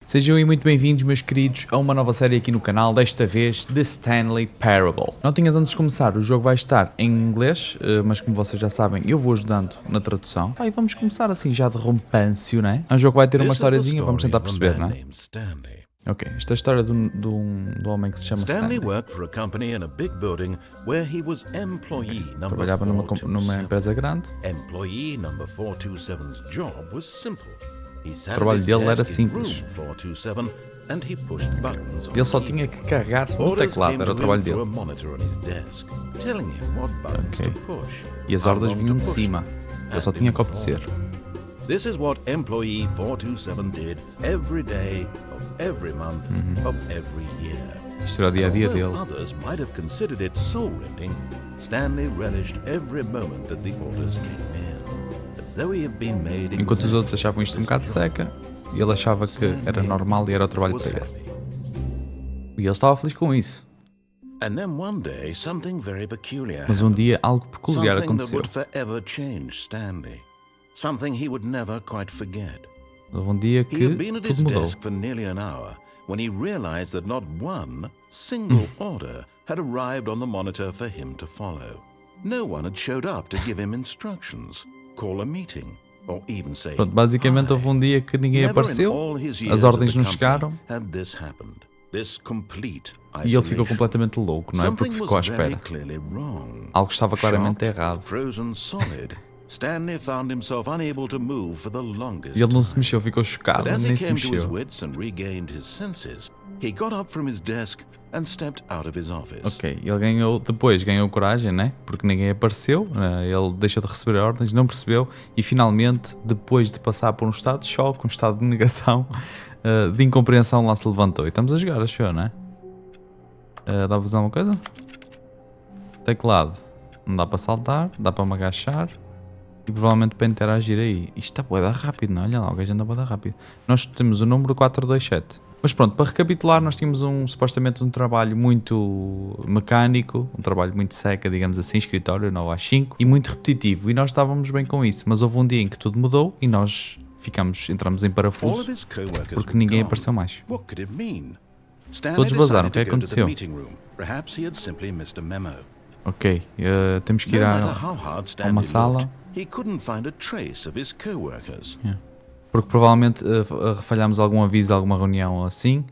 Sejam aí muito bem-vindos, meus queridos, a uma nova série aqui no canal, desta vez de Stanley Parable. Notinhas antes de começar, o jogo vai estar em inglês, mas como vocês já sabem, eu vou ajudando na tradução. E vamos começar assim já de rompâncio, né? O jogo vai ter uma historiazinha, vamos tentar perceber, não é? Ok, esta é a história do homem que se chama Stanley. Trabalhava numa empresa grande. O trabalho dele era simples. Ele só tinha que carregar um teclado, era o trabalho dele. Okay. E as ordens vinham de cima. Ele só tinha que obedecer. This is what employee 427 did every day of every month of every year. Isto era o dia-a-dia dele. Others might have considered it soul-rending, Stanley relished every moment that the orders came in, as though he had been made. Enquanto os outros achavam isto um bocado seca, ele achava que era normal e era o trabalho para ele. E ele estava feliz com isso. And then one day something very peculiar. Mas um dia algo peculiar something that aconteceu. would forever change Stanley. Something he would never quite forget. Houve um dia He que had been at his tudo mudou. desk for nearly an hour when he realized that not one single order had arrived on the monitor for him to follow. No one had showed up to give him instructions, call a meeting, or even say Pronto, basicamente hi. houve um dia que ninguém Never in apareceu, all his as years ordens at the não company chegaram had this happened. This complete e ele ficou isolation. completamente louco, não é? Porque Something ficou à was very espera. clearly wrong. Algo estava claramente Shocked, errado. frozen solid, Stanley found himself unable to move for the longest E ele não se time. mexeu, ficou chocado, But as he nem se came to his mexeu. wits and regained his senses, he got up from his desk and stepped out of his office. Ok, ele ganhou coragem, né? Porque ninguém apareceu, ele deixou de receber ordens, não percebeu e finalmente, depois de passar por um estado de choque, um estado de negação, de incompreensão, lá se levantou. E estamos a jogar, achou, não é? Dá para fazer alguma coisa? Teclado. Não dá para saltar, dá para me agachar e provavelmente para interagir aí. Isto está bué da rápido, não é? Olha lá, o gajo anda bué da rápido. Nós temos o número 427. Mas pronto, para recapitular, nós tínhamos supostamente um trabalho muito mecânico, um trabalho muito seca, digamos assim, escritório 9 às 5 e muito repetitivo. E nós estávamos bem com isso, mas houve um dia em que tudo mudou e nós entramos em All parafuso of his co-workers porque were ninguém gone. apareceu mais. What could it mean? Stanley Todos vazaram, decided o que é to que go to the aconteceu? meeting room. Perhaps he had simply missed a memo. Ok, temos que ir No matter how a hard uma Stanley sala. looked, he couldn't find a trace of his co-workers. Porque provavelmente falhámos algum aviso, alguma reunião ou assim,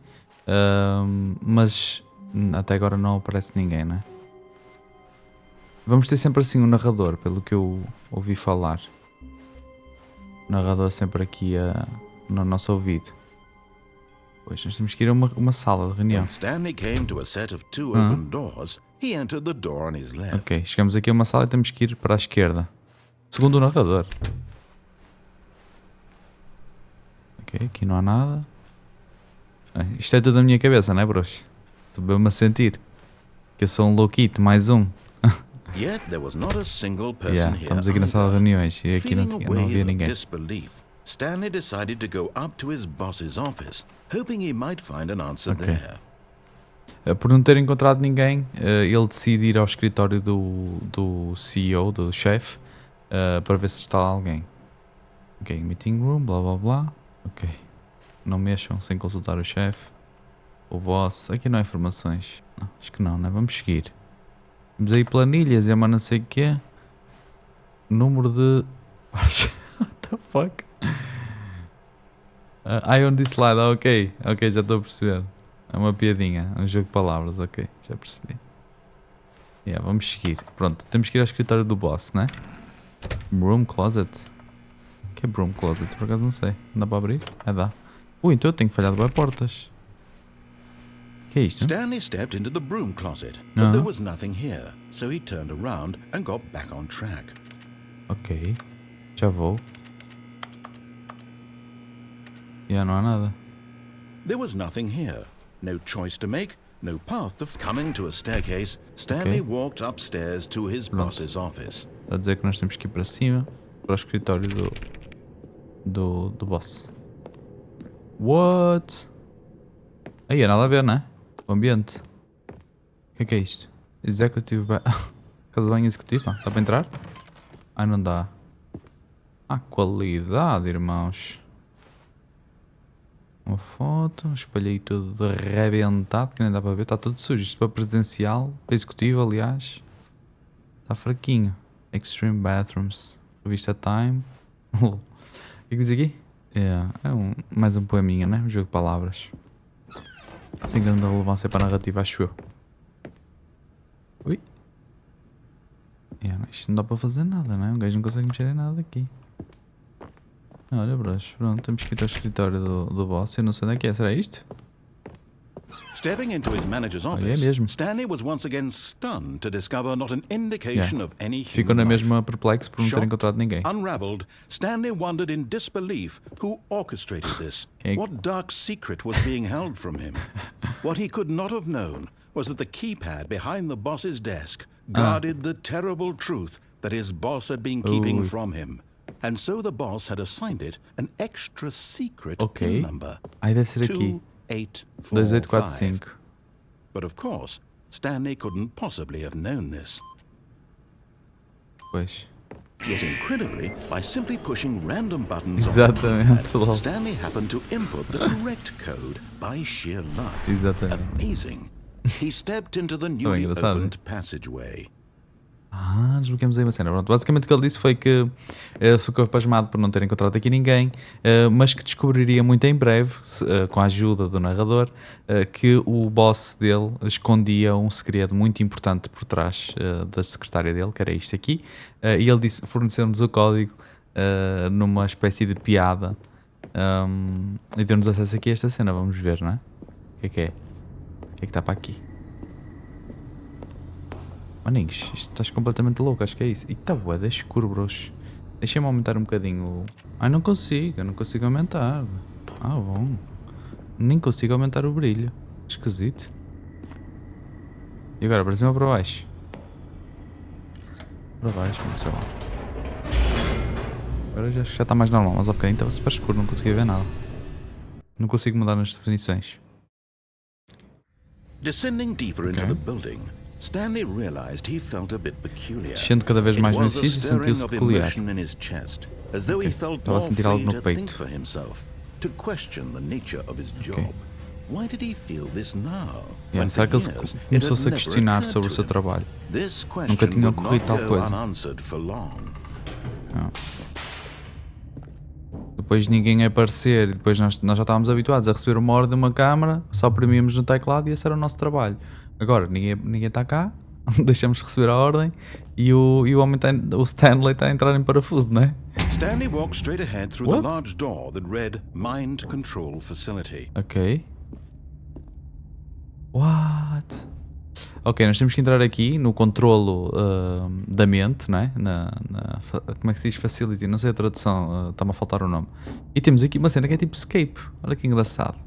mas até agora não aparece ninguém, né? Vamos ter sempre assim um narrador, pelo que eu ouvi falar. O narrador sempre aqui no nosso ouvido. Pois, nós temos que ir a uma sala de reunião. When Stanley came to a set of two open doors, he entered the door on his left. Ok, chegamos aqui a uma sala e temos que ir para a esquerda. Segundo o narrador. Ok, aqui não há nada. Isto é tudo da minha cabeça, não é, bruxo? Estou bem-me a sentir que eu sou um louquito, mais um. Yet there was not a single person Yeah, here. estamos aqui na sala de either. reuniões e aqui não Feeling a havia wave of ninguém. disbelief, Stanley decided to go up to his boss's office, hoping he might find an answer Okay. there. Por não ter encontrado ninguém, ele decide ir ao escritório do CEO, do chefe, para ver se está lá alguém. Ok, meeting room, blá blá blá. Ok, não mexam sem consultar o chefe. O boss, aqui não há informações. Não, acho que não, né? Vamos seguir. Temos aí planilhas e uma não sei o quê. Número de... What the fuck? I on this slide, ok, já estou a perceber. É uma piadinha, é um jogo de palavras, ok, já percebi. Yeah, vamos seguir. Pronto, temos que ir ao escritório do boss, né? Broom closet. O que é broom closet? Por acaso não sei. Não dá para abrir? Dá. Então eu tenho falhado bem portas. O que é isto? Stanley stepped into the broom closet, but there was nothing here, so he turned around and got back on track. Ok, já vou. Já não há nada. There was nothing here. No choice to make, no path to coming to a staircase. Stanley walked upstairs to his boss's office. Está a dizer que nós temos que ir para cima, para o escritório do boss. What? Aí é nada a ver, não é? O ambiente. O que é isto? Executive Casa de banho executiva? Dá para entrar? Ai, não dá. Qualidade, irmãos. Uma foto, espalhei tudo de arrebentado, que nem dá para ver, está tudo sujo. Isto para presidencial, para executivo, aliás, está fraquinho. Extreme Bathrooms, revista Time. O que diz aqui? Mais um poeminha, né? Um jogo de palavras. Sem grande relevância para a narrativa, acho eu. Ui. Isto não dá para fazer nada, né? Um gajo não consegue mexer em nada aqui. Olha, bros, pronto, temos que ir ao escritório do boss. Eu não sei onde é que é, será isto? Stepping into his manager's office, Stanley was once again stunned to discover not an indication of any Ficou na human life. mesma perplexo por não ter encontrado ninguém. Unraveled, Stanley wondered in disbelief who orchestrated this. What dark secret was being held from him? What he could not have known was that the keypad behind the boss's desk guarded the terrible truth that his boss had been keeping from him. And so the boss had assigned it an extra secret pin number. Aí deve ser aqui. 2845. But of course, Stanley couldn't possibly have known this. Pois. Yet incredibly, by simply pushing random buttons Exatamente. on the keypad, Stanley happened to input the correct code by sheer luck. Exatamente. Amazing. He stepped into the newly opened passageway. Desbloqueamos aí uma cena. Pronto, basicamente o que ele disse foi que ficou pasmado por não ter encontrado aqui ninguém, mas que descobriria muito em breve, com a ajuda do narrador, que o boss dele escondia um segredo muito importante por trás da secretária dele, que era isto aqui, e ele disse, forneceu-nos o código numa espécie de piada, e deu-nos acesso aqui a esta cena. Vamos ver, não é? O que é? O que é que está para aqui? Maninhos, isto estás completamente louco, acho que é isso. E está bué, é escuro, bros. Deixa-me aumentar um bocadinho. Ai, não consigo, eu não consigo aumentar. Bom. Nem consigo aumentar o brilho. Esquisito. E agora, para cima ou para baixo? Para baixo, vamos sei lá. Agora já está mais normal, mas há bocadinho estava super escuro, não conseguia ver nada. Não consigo mudar nas definições. Descending deeper into the building, Stanley realized he felt a bit peculiar. Descendo cada vez mais no edifício, sentiu-se peculiar. Estava a sentir algo no peito. Será que ele começou-se a questionar sobre o seu trabalho? Nunca tinha ocorrido tal coisa. Depois ninguém aparecer, depois nós já estávamos habituados a receber uma ordem de uma câmara, só oprimíamos no teclado e esse era o nosso trabalho. Agora, ninguém está cá, deixamos de receber a ordem e o homem o Stanley está a entrar em parafuso, não é? Stanley walked straight ahead through the large door that read Mind Control Facility. Ok. What? Ok, nós temos que entrar aqui no controlo da mente, não é? Como é que se diz? Facility, não sei a tradução, está-me a faltar o nome. E temos aqui uma cena que é tipo escape, olha que engraçado.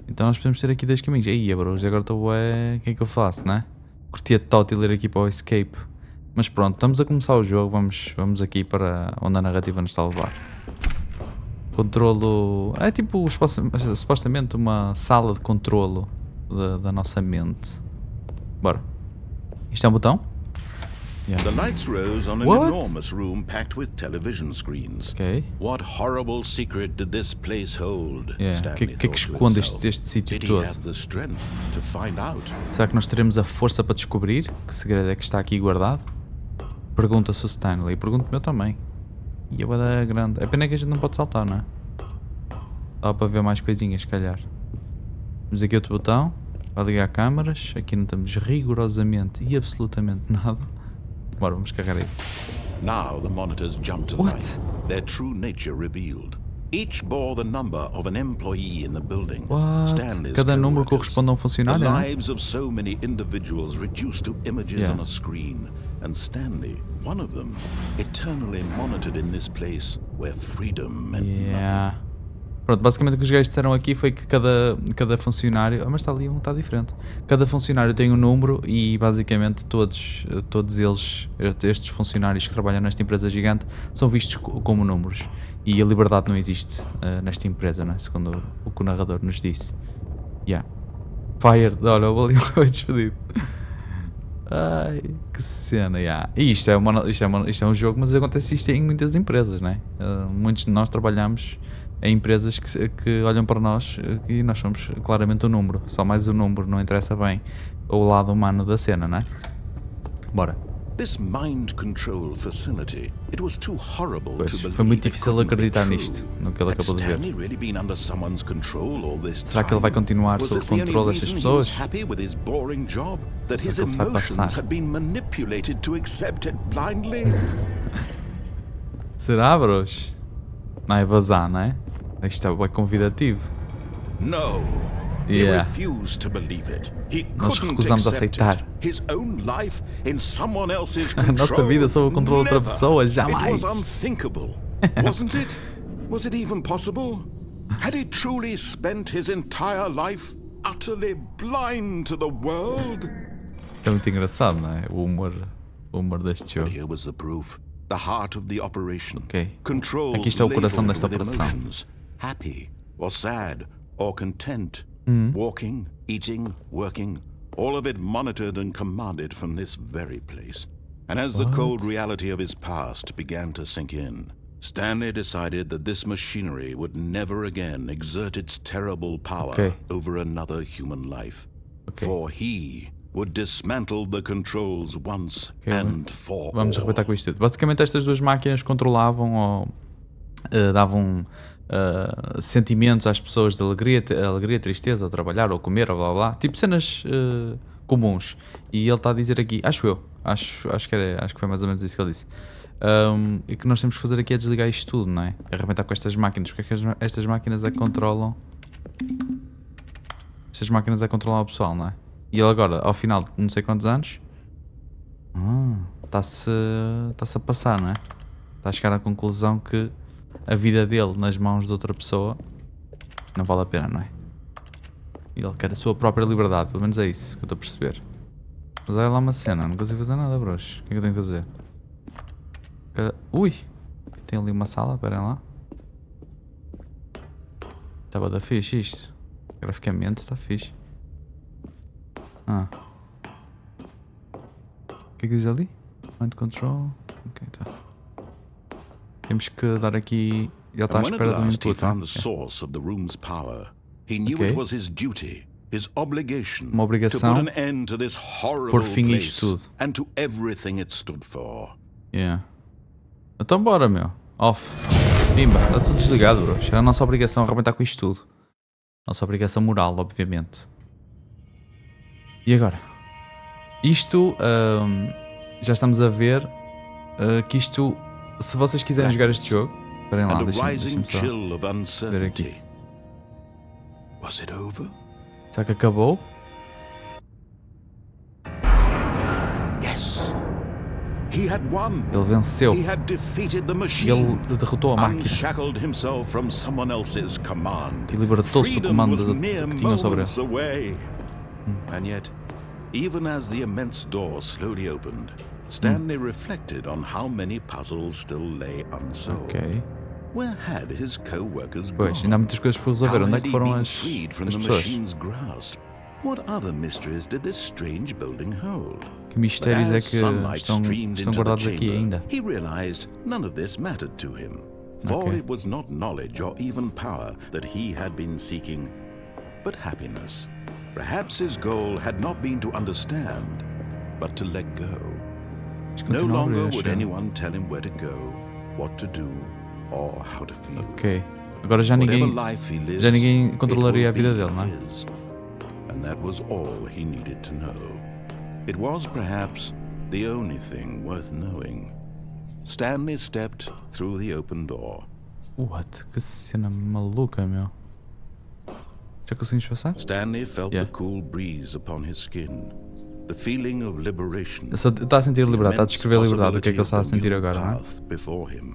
Então nós podemos ter aqui dois caminhos. Aí, bros, agora estou o que é que eu faço, não é? Curtia total ir aqui para o escape. Mas pronto, estamos a começar o jogo, vamos aqui para onde a narrativa nos está a levar. Controlo... É tipo, supostamente uma sala de controlo da nossa mente. Bora. Isto é um botão? The lights rose on an enormous room packed with television screens. Okay. What horrible secret did this place hold? O que é que esconde este sítio todo? Será que nós teremos a força para descobrir que segredo é que está aqui guardado? Pergunta-se o Stanley. Pergunto-me eu também. E a bada grande. É pena que a gente não pode saltar, não é? Dá para ver mais coisinhas, se calhar. Temos aqui outro botão. Vai ligar câmaras. Aqui não temos rigorosamente e absolutamente nada. Bora, vamos carregar aí. Now the monitors jumped to life, their true nature revealed. Each bore the number of an employee in the building. Cada número corresponde a um funcionário, the né? lives of so many individuals reduced to images on a screen, and Stanley, one of them, eternally monitored in this place where freedom meant nothing. Pronto, basicamente o que os gajos disseram aqui foi que cada funcionário... mas está ali um, está diferente. Cada funcionário tem um número e basicamente todos eles, estes funcionários que trabalham nesta empresa gigante, são vistos como números. E a liberdade não existe nesta empresa, né? Segundo o que o narrador nos disse. Fired, olha, o ali foi despedido. Ai, que cena, E isto é um jogo, mas acontece isto em muitas empresas, né? Muitos de nós trabalhamos a empresas que olham para nós e nós somos claramente o número. Só mais o número, não interessa bem o lado humano da cena, não é? Bora. This mind control facility, it was too horrible Pois, to believe foi muito it difícil couldn't be acreditar true. nisto, no que ele Had acabou de ver. Stanley really been under someone's control all this Será que ele vai time? continuar Was sob o this the only controle destas reason he was pessoas? happy with his boring job? That Será his que ele se vai emotions passar? had been manipulated to accept it blindly? Será, bros? Não é bazar, não é? Isto é bem convidativo. No. He Yeah. refused to believe it. He Nós couldn't recusamos a accept aceitar. it. His own life in someone else's A control. nossa vida sob o controle de outra Never. pessoa, It jamais. was unthinkable, wasn't it? Was it even possible? Had he truly spent his entire life utterly blind to the world? É muito engraçado, não é? O humor deste jogo. Here was the proof. The heart of the operation. Ok. Controls Aqui está o coração labeled desta with operação. emotions. Happy or sad or content. Walking, eating, working. All of it monitored and commanded from this very place. And as the cold reality of his past began to sink in, Stanley decided that this machinery would never again exert its terrible power Okay. over another human life. Okay. For he would dismantle the controls once and for Vamos all. arrebentar com isto tudo. Basicamente estas duas máquinas controlavam ou davam sentimentos às pessoas de alegria, tristeza, trbalhar ou comer, ou blá blá, tipo cenas comuns. E ele está a dizer aqui, acho que foi mais ou menos isso que ele disse. E que nós temos que fazer aqui é desligar isto tudo, não é? Arrebentar com estas máquinas, porque é que estas máquinas é que controlam. Estas máquinas é que controlam o pessoal, não é? E ele agora, ao final de não sei quantos anos, está-se a passar, não é? Está a chegar à conclusão que a vida dele nas mãos de outra pessoa não vale a pena, não é? E ele quer a sua própria liberdade, pelo menos é isso que eu estou a perceber. Mas olha lá uma cena, não consigo fazer nada, bros. O que é que eu tenho que fazer? Ui! Tem ali uma sala, esperem lá. Estava da fixe isto. Graficamente está fixe. O que é que diz ali? Mind control. Ok, tá. Temos que dar aqui. Ele está à And when at espera do last he input. found Né? the source of the room's power, he knew Okay. it was his duty, his obligation, Uma to obrigação put an end to this horrible por fim a place isto tudo. and to everything it stood for. Yeah. Então bora, meu. Off. Pimba, está tudo desligado, bro. É a nossa obrigação arrebentar com isto tudo. Nossa obrigação moral, obviamente. E agora? Isto, já estamos a ver que isto, se vocês quiserem jogar este jogo, esperem lá, And a deixem-me rising só chill of ver aqui. uncertainty. Was it over? Será que acabou? Yes. He had won. Ele venceu. He had defeated the E machine. ele derrotou a máquina. Unshackled himself from someone else's command. E libertou-se do Freedom comando was mere que tinham sobre moments away. And yet, even as the immense door slowly opened, Stanley reflected on how many puzzles still lay unsolved. Ok. Where had his co-workers Pois, gone? ainda há muitas coisas por resolver. How Onde é had que he foram been as freed from the pessoas? machine's grasp? What other mysteries did this strange building hold? Que mistérios é But as que sunlight estão streamed into the guardados aqui chamber, ainda? he realized none of this mattered to him, for Okay. it was not knowledge or even power that he had been seeking, but happiness. Perhaps his goal had not been to understand, but to let go. Isto No continua a abrir, longer would acho. anyone tell him where to go, what to do, or how to feel. Ok. Agora já Whatever ninguém. life he lives, já ninguém it controlaria will a vida be dele, não é? his. And that was all he needed to know. It was perhaps the only thing worth knowing. Stanley stepped through the open door. What? Que cena maluca, meu. Já conseguimos passar? Stanley felt Yeah. the cool breeze upon his skin, the feeling of liberation. Está a sentir liberdade, está a immense descrever a liberdade. O que é que ele está a possibility sentir of the agora, não é? new path before him.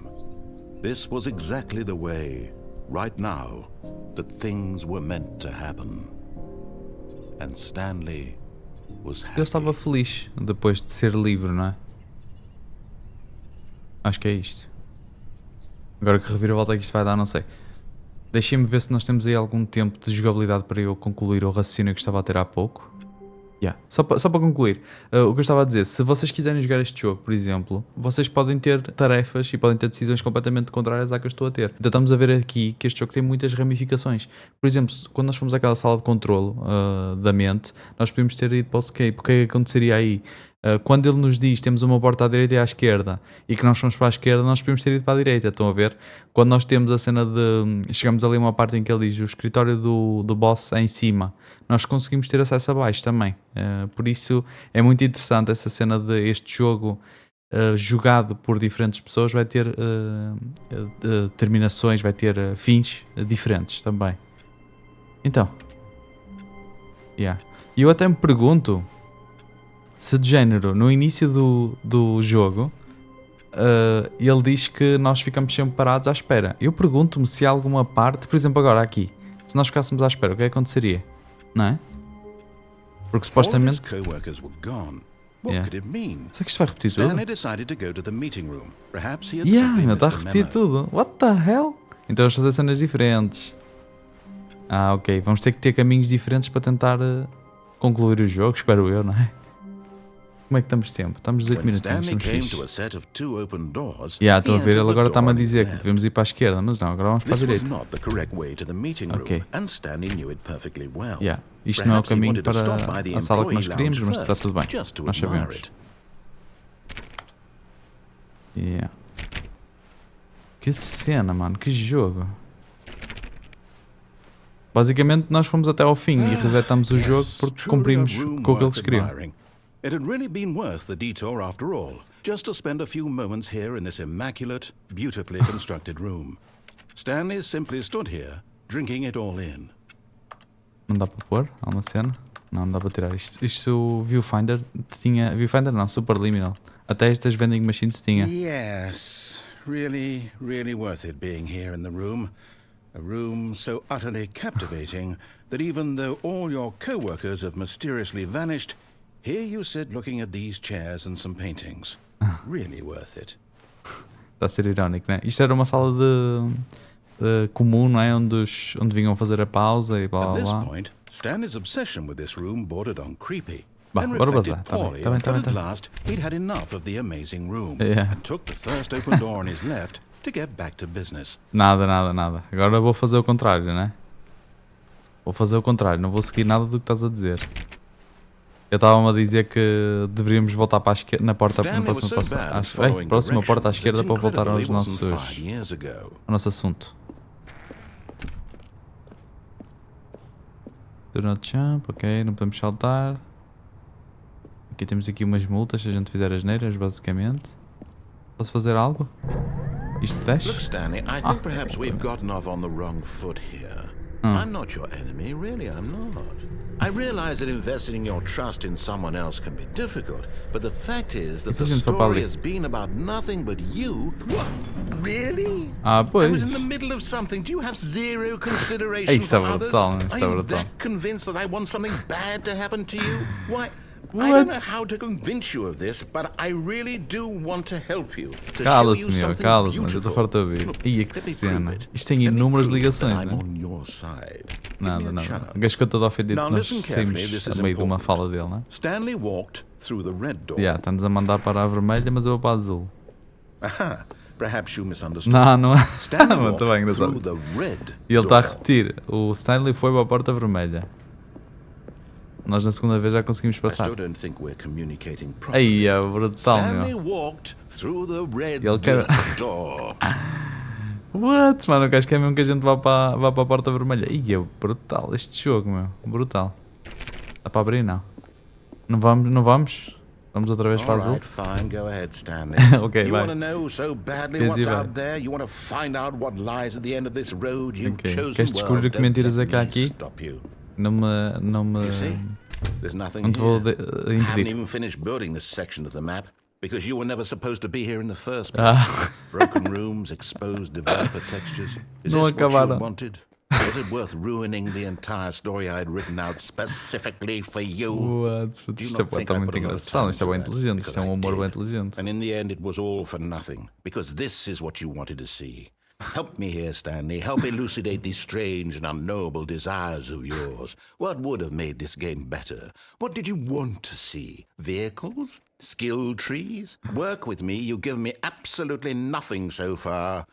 This was exactly the way, right now, that things were meant to happen. And Stanley was happy. Ele estava feliz depois de ser livre, não é? Acho que é isto. Agora que reviravolta é que isto vai dar, não sei. Deixem-me ver se nós temos aí algum tempo de jogabilidade para eu concluir o raciocínio que estava a ter há pouco. Yeah. Só para concluir, o que eu estava a dizer, se vocês quiserem jogar este jogo, por exemplo, vocês podem ter tarefas e podem ter decisões completamente contrárias à que eu estou a ter. Então estamos a ver aqui que este jogo tem muitas ramificações. Por exemplo, quando nós fomos àquela sala de controlo da mente, nós podíamos ter ido para o escape. O que é que aconteceria aí? Quando ele nos diz temos uma porta à direita e à esquerda e que nós fomos para a esquerda, nós podemos ter ido para a direita, estão a ver? Quando nós temos a cena de... Chegamos ali a uma parte em que ele diz o escritório do boss é em cima, nós conseguimos ter acesso a baixo também. Por isso é muito interessante essa cena de este jogo jogado por diferentes pessoas vai ter terminações, vai ter fins diferentes também. Então, e eu até me pergunto se de género, no início do jogo, ele diz que nós ficamos sempre parados à espera. Eu pergunto-me se há alguma parte, por exemplo agora aqui, se nós ficássemos à espera, o que é que aconteceria? Não é? Porque supostamente... Será que isto vai repetir tudo? Meu, está a repetir tudo. What the hell? Então vamos fazer cenas diferentes. Ok, vamos ter que ter caminhos diferentes para tentar concluir o jogo, espero eu, não é? Como é que estamos de tempo? Estamos 18 minutinhos, estamos fixe. Estou a ver, ele agora está-me a dizer que devemos ir para a esquerda, mas não, agora vamos para a direita. Ok. Isto não é o caminho para a sala que nós queríamos, mas está tudo bem, nós sabemos. Que cena, mano, que jogo. Basicamente nós fomos até ao fim e resetamos o jogo porque cumprimos com o que eles queriam. It had really been worth the detour after all, just to spend a few moments here in this immaculate, beautifully constructed room. Stanley simply stood here, drinking it all in. Não dá para pôr? Há uma cena? Não dá para tirar. Isto o Viewfinder tinha... Viewfinder não, Superliminal. Até estas vending machines tinha. Yes, really, really worth it being here in the room. A room so utterly captivating that even though all your co-workers have mysteriously vanished, here you sit looking at these chairs and some paintings. Really worth it. Está a ser irónico, não é? Isto era uma sala de comum, não é? Onde vinham fazer a pausa e blá blá blá. At this point, Stanley's obsession with this room bordered on creepy. Bora bazar, está bem. At last, he'd had enough of the amazing room and took the first open door on his left to get back to business. Nada. Agora vou fazer o contrário, não é? Vou fazer o contrário, não vou seguir nada do que estás a dizer. Eu estava-me a dizer que deveríamos voltar para a esquerda, na porta, na próxima porta à esquerda para voltar ao nosso assunto. Do not jump, ok, não podemos saltar. Aqui temos aqui umas multas se a gente fizer as neiras, basicamente. Posso fazer algo? Isto desce? Look, Stanley, I think perhaps we've gotten off on the wrong foot here. I'm not your enemy, really, I'm not. I realize that investing your trust in someone else can be difficult, but the fact is that the story has been about nothing but you. What? Really? Pois. I was in the middle of something. Do you have zero consideration for others? Are you that convinced that I want something bad to happen to you? Why? I don't know how to convince you of this, but I really do want to help you. Cala-te, mas eu estou farto de ouvir. Ia, que cena. Isto tem inúmeras ligações, não é? Nada. O gajo ficou todo ofendido que nós saímos a meio de uma fala dele, não é? Stanley walked through the red door. Está-nos a mandar para a vermelha, mas eu vou para a azul. Perhaps you misunderstood. Não é? Muito bem, engraçado. E ele está a repetir. O Stanley foi para a porta vermelha. Nós na segunda vez já conseguimos passar. Aí é brutal, meu. Ele quer... What? Mano, acho que é mesmo que a gente vá para a porta vermelha. Ih, é brutal este jogo, meu. Brutal. Dá para abrir, não? Não vamos? Vamos outra vez para a azul? Ok, vai. Queres descobrir o que mentiras é que há aqui? Não me te vou impedir. Because you were never supposed to be here in the first place. Broken rooms, exposed developer textures. Is this what you wanted? Was it worth ruining the entire story I had written out specifically for you? Isto é muito engraçado, isto é bem inteligente, isto é humor bem inteligente. And in the end it was all for nothing, because this is what you wanted to see. Help me here, Stanley. Help elucidate these strange and unknowable desires of yours. What would have made this game better? What did you want to see? Vehicles? Skill trees? Work with me. You give me absolutely nothing so far.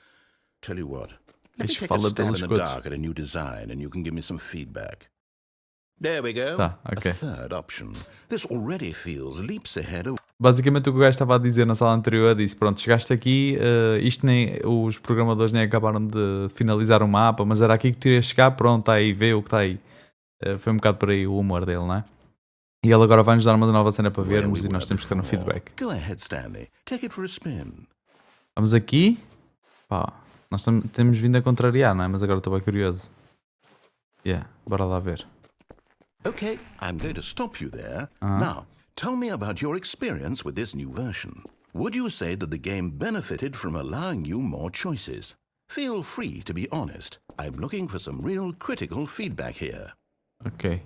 Tell you what. Let me take a stab in the dark at a new design and you can give me some feedback. There we go. Tá, ok. A third option. This already feels leaps ahead of... Basicamente o que o gajo estava a dizer na sala anterior disse, pronto, chegaste aqui, isto nem, os programadores nem acabaram de finalizar o mapa, mas era aqui que tu irias chegar, pronto, está aí, vê o que está aí. Foi um bocado por aí o humor dele, não é? E ele agora vai-nos dar uma nova cena para vermos e nós temos que dar um feedback. Go ahead, Stanley. Take it for a spin. Vamos aqui. Pá, nós temos vindo a contrariar, não é? Mas agora estou bem curioso. Yeah, bora lá ver. Okay, I'm going to stop you there. Now, tell me about your experience with this new version. Would you say that the game benefited from allowing you more choices? Feel free to be honest. I'm looking for some real critical feedback here. Ok.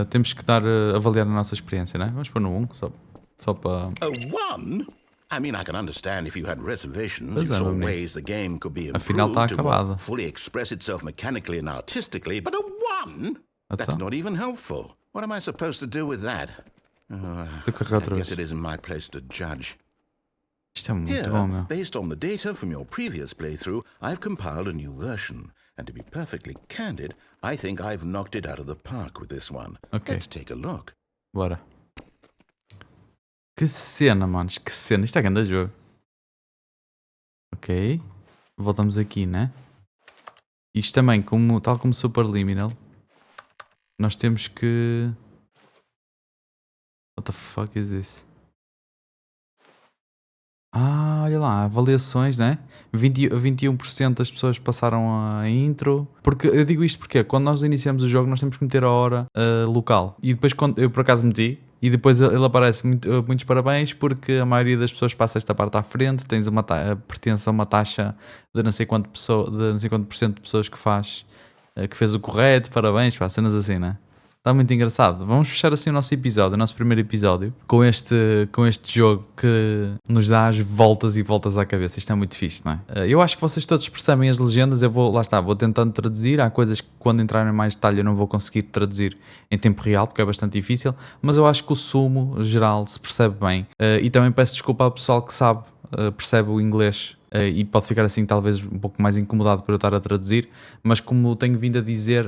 Temos que avaliar a nossa experiência, não é? Vamos pôr no 1, só para... A 1? I mean, I can understand if you had reservations, you saw ways the game could be Afinal improved está to more acabada. fully express itself mechanically and artistically, but a 1? That's not even helpful. What am I supposed to do with that? I guess it isn't my place to judge. Isto é muito bom, meu. Based on the data from your previous playthrough, I've compiled a new version. And to be perfectly candid, I think I've knocked it out of the park with this one. Okay. Let's take a look. Bora. Que cena, manos. Que cena. Isto é grande jogo. Ok. Voltamos aqui, né? Isto também, tal como Superliminal, nós temos que... What the fuck is this? Olha lá, avaliações, né? 21% das pessoas passaram a intro. Porque eu digo isto porque quando nós iniciamos o jogo nós temos que meter a hora local. E depois quando eu por acaso meti, e depois ele aparece muitos parabéns porque a maioria das pessoas passa esta parte à frente, tens pertence a uma taxa de não sei quanto por cento de pessoas que fez o correto, parabéns, pá, cenas assim, né? Está muito engraçado. Vamos fechar assim o nosso episódio, o nosso primeiro episódio, com este jogo que nos dá as voltas e voltas à cabeça. Isto é muito fixe, não é? Eu acho que vocês todos percebem as legendas, vou tentando traduzir. Há coisas que quando entrarem em mais detalhe eu não vou conseguir traduzir em tempo real, porque é bastante difícil, mas eu acho que o sumo geral se percebe bem. E também peço desculpa ao pessoal que percebe o inglês, e pode ficar assim talvez um pouco mais incomodado por eu estar a traduzir, mas como tenho vindo a dizer,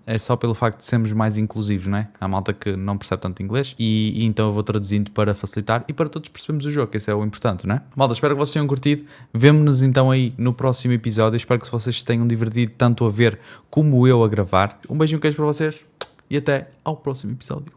é só pelo facto de sermos mais inclusivos, não é? Há malta que não percebe tanto inglês e então eu vou traduzindo para facilitar e para todos percebermos o jogo, que esse é o importante, não é? Malta, espero que vocês tenham curtido. Vemo-nos então aí no próximo episódio. Espero que vocês se tenham divertido tanto a ver como eu a gravar. Um beijinho, queijo para vocês e até ao próximo episódio.